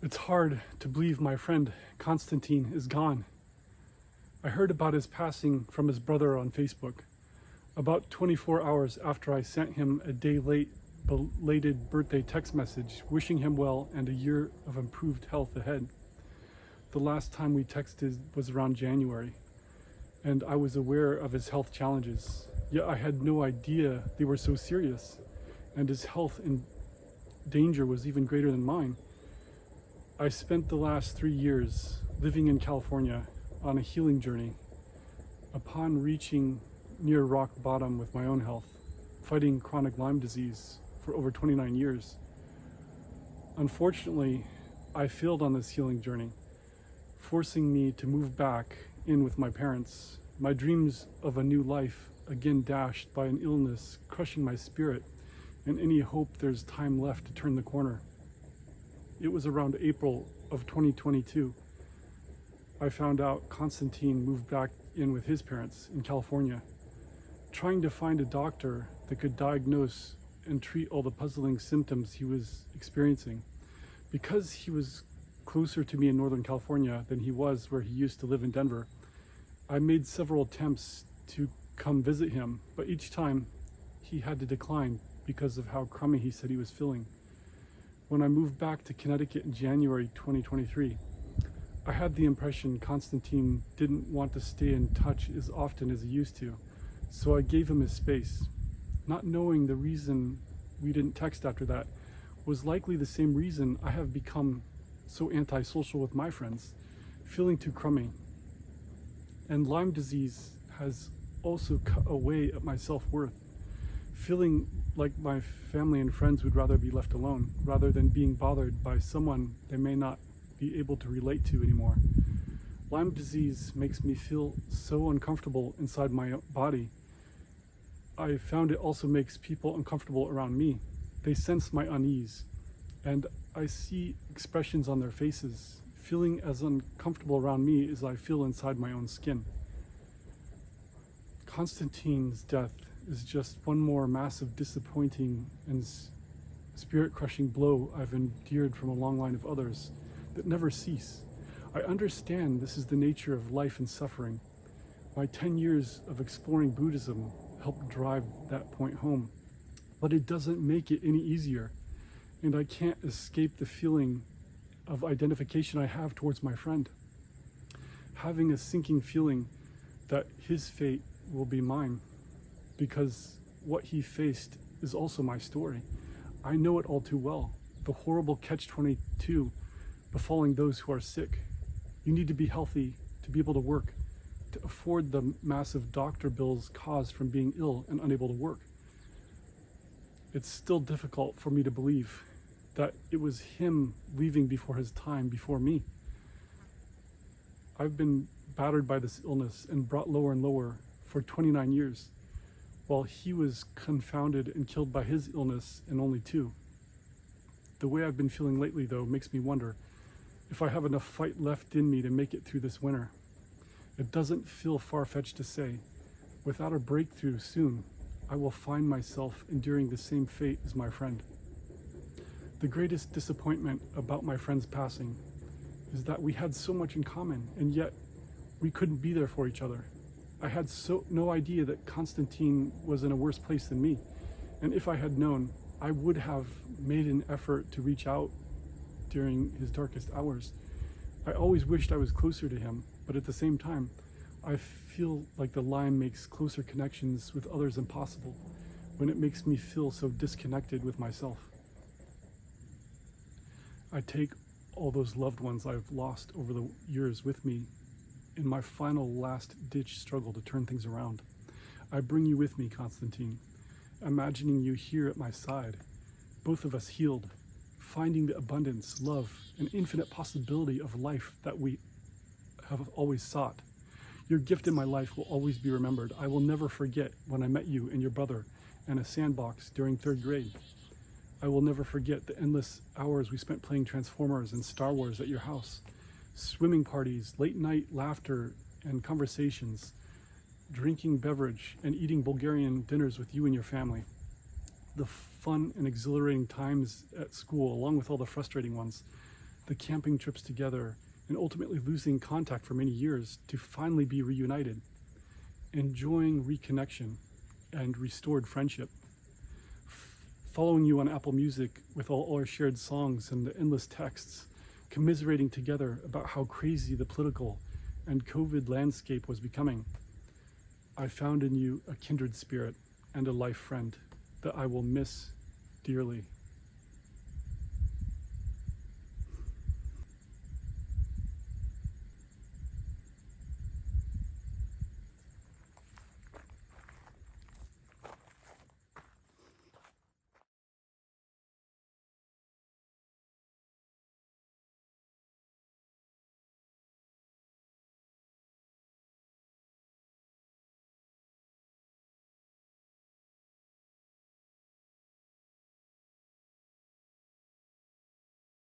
It's hard to believe my friend Constantin is gone. I heard about his passing from his brother on Facebook, about 24 hours after I sent him a day late, belated birthday text message wishing him well and a year of improved health ahead. The last time we texted was around January, and I was aware of his health challenges, yet I had no idea they were so serious, and his health in danger was even greater than mine. I spent the last 3 years living in California on a healing journey. Upon reaching near rock bottom with my own health, fighting chronic Lyme disease for over 29 years. Unfortunately, I failed on this healing journey, forcing me to move back in with my parents. My dreams of a new life again dashed by an illness, crushing my spirit and any hope there's time left to turn the corner. It was around April of 2022. I found out Constantin moved back in with his parents in California, trying to find a doctor that could diagnose and treat all the puzzling symptoms he was experiencing. Because he was closer to me in Northern California than he was where he used to live in Denver, I made several attempts to come visit him, but each time he had to decline because of how crummy he said he was feeling. When I moved back to Connecticut in January 2023, I had the impression Constantin didn't want to stay in touch as often as he used to, so I gave him his space. Not knowing the reason we didn't text after that was likely the same reason I have become so antisocial with my friends, feeling too crummy. And Lyme disease has also cut away at my self-worth, feeling like my family and friends would rather be left alone rather than being bothered by someone they may not be able to relate to anymore. Lyme disease makes me feel so uncomfortable inside my body. I found it also makes people uncomfortable around me. They sense my unease, and I see expressions on their faces, feeling as uncomfortable around me as I feel inside my own skin. Constantin's death is just one more massive, disappointing, and spirit-crushing blow I've endured from a long line of others that never cease. I understand this is the nature of life and suffering. My 10 years of exploring Buddhism helped drive that point home, but it doesn't make it any easier, and I can't escape the feeling of identification I have towards my friend. Having a sinking feeling that his fate will be mine, because what he faced is also my story. I know it all too well. The horrible catch-22 befalling those who are sick. You need to be healthy to be able to work, to afford the massive doctor bills caused from being ill and unable to work. It's still difficult for me to believe that it was him leaving before his time, before me. I've been battered by this illness and brought lower and lower for 29 years, while he was confounded and killed by his illness in only 2. The way I've been feeling lately, though, makes me wonder if I have enough fight left in me to make it through this winter. It doesn't feel far-fetched to say, without a breakthrough soon, I will find myself enduring the same fate as my friend. The greatest disappointment about my friend's passing is that we had so much in common, and yet we couldn't be there for each other. I had no idea that Constantin was in a worse place than me, and if I had known, I would have made an effort to reach out during his darkest hours. I always wished I was closer to him, but at the same time, I feel like the Lyme makes closer connections with others impossible when it makes me feel so disconnected with myself. I take all those loved ones I've lost over the years with me in my final last-ditch struggle to turn things around. I bring you with me, Constantin, imagining you here at my side, both of us healed, finding the abundance, love, and infinite possibility of life that we have always sought. Your gift in my life will always be remembered. I will never forget when I met you and your brother in a sandbox during 3rd grade. I will never forget the endless hours we spent playing Transformers and Star Wars at your house, swimming parties, late night laughter and conversations, drinking beverage and eating Bulgarian dinners with you and your family. The fun and exhilarating times at school, along with all the frustrating ones. the camping trips together, and ultimately losing contact for many years to finally be reunited, enjoying reconnection and restored friendship, following you on Apple Music with all our shared songs and the endless texts, commiserating together about how crazy the political and COVID landscape was becoming. I found in you a kindred spirit and a life friend that I will miss dearly.